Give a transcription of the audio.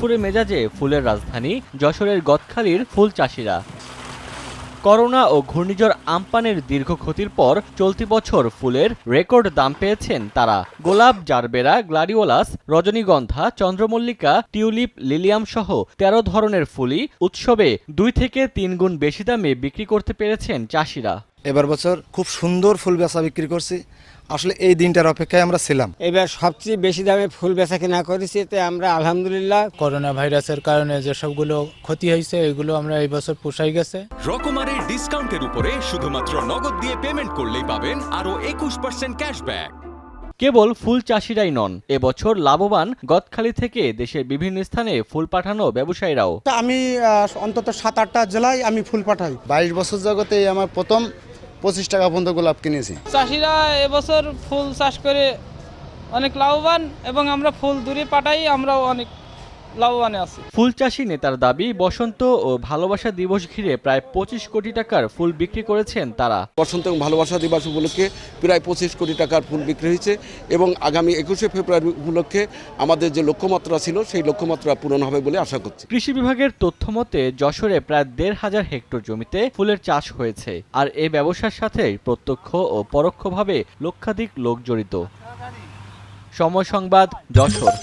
ফুরফুরে মেজাজে ফুলের রাজধানী যশোরের গদখালির ফুল চাষিরা। করোনা ও ঘূর্ণিঝড় আম্পানের দীর্ঘ ক্ষতির পর চলতি বছর ফুলের রেকর্ড দাম পেয়েছেন তারা। গোলাপ, জারবেরা, গ্লাডিওলাস, রজনীগন্ধা, চন্দ্রমল্লিকা, টিউলিপ, লিলিয়াম সহ ১৩ ধরনের ফুলই উৎসবে ২ থেকে ৩ গুণ বেশি দামে বিক্রি করতে পেরেছেন চাষিরা। এবার বছর খুব সুন্দর ফুল বেচা বিক্রি করছি। আসলে এই দিনটার অপেক্ষায় আমরা ছিলাম। এবার সবচেয়ে বেশি দামে ফুল বেচা কেনা করেছি, এতে আমরা আলহামদুলিল্লাহ। করোনা ভাইরাসের কারণে যে সবগুলো ক্ষতি হয়েছে এগুলো আমরা এই বছর পোষাই গেছে। রকমারি ডিসকাউন্টের উপরে শুধুমাত্র নগদ দিয়ে পেমেন্ট করলেই পাবেন আরো ২১% ক্যাশব্যাক। কেবল ফুল চাষিরাই নন, এবছর লাভবান গদখালি থেকে দেশের বিভিন্ন স্থানে ফুল পাঠানো ব্যবসায়ীরাও। আমি অন্তত ৭-৮টা জেলায় আমি ফুল পাঠাই। ২২ বছর জগতে আমার প্রথম ২৫ টাকা পর্যন্ত গোলাপ কিনেছি। চাষিরা এবছর ফুল চাষ করে অনেক লাভবান এবং আমরা ফুল দূরে পাঠাই, আমরাও অনেক লাভবান আছি। ফুল চাষী নেতার দাবি, বসন্ত ও ভালোবাসা দিবস ঘিরে প্রায় ২৫ কোটি টাকার ফুল বিক্রি করেছেন তারা। বসন্ত এবং ভালোবাসা দিবস উপলক্ষে প্রায় ২৫ কোটি টাকার ফুল বিক্রি হয়েছে এবং আগামী ২১শে ফেব্রুয়ারি উপলক্ষে আমাদের যে লক্ষ্যমাত্রা ছিল সেই লক্ষ্যমাত্রা পূরণ হবে বলে আশা করছি। কৃষি বিভাগের তথ্য মতে যশোরে প্রায় ১,৫০০ হেক্টর জমিতে ফুলের চাষ হয়েছে। আর এই ব্যবসার সাথে প্রত্যক্ষ ও পরোক্ষভাবে লক্ষাধিক লোক জড়িত। সময় সংবাদ, যশোর।